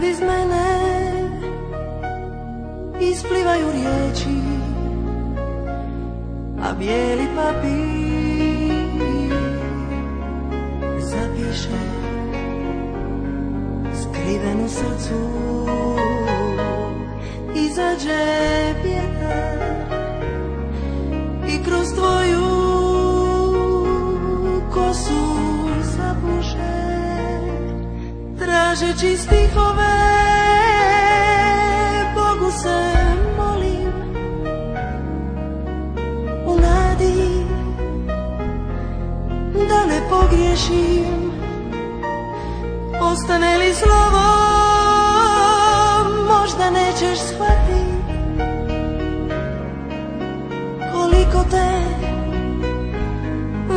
kad iz mene isplivaju riječi, a bijeli papir zapiše skriven u srcu. Izađe vjetar i kroz tvoju kosu zapuše, tražeći stihove Bogu se molim, u nadi da ne pogriješim. Ostane li slovo, možda nećeš shvatit koliko te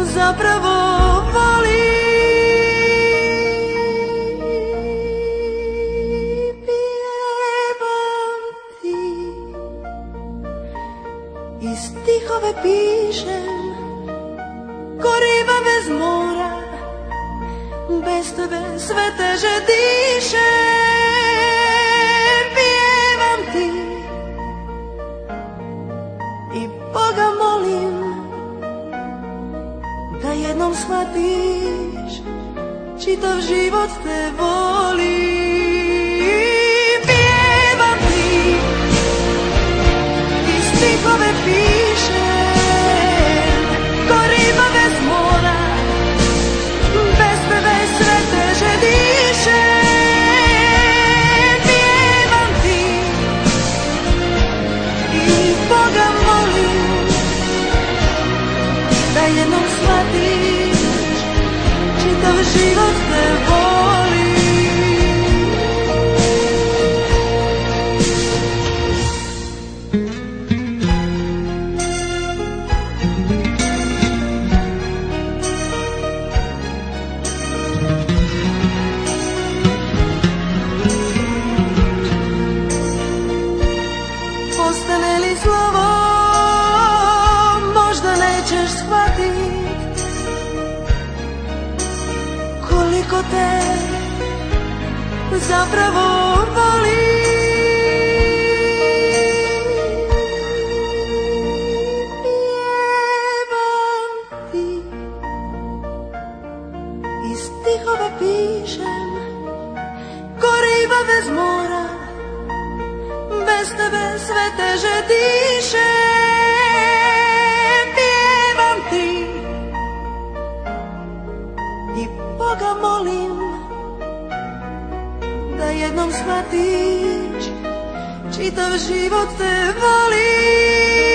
zapravo volim. Pjevam ti i stihove pišem, ko riba bez mora, bez tebe sve teže dišem. Pjevam ti i Boga molim da jednom shvatiš, čitav život te volim. Pjevam ti i stihove pišem, ko riba bez mora, bez tebe sve teže dišem. Pjevam ti i Boga molim da jednom shvatiš, čitav život te volim. Ostane li slovo, možda nećeš shvatit koliko te zapravo volim. Pjevam ti i stihove pišem, ko riba bez mora, bez tebe sve teže dišem. Pjevam ti i Boga molim da jednom shvatiš, čitav život te volim.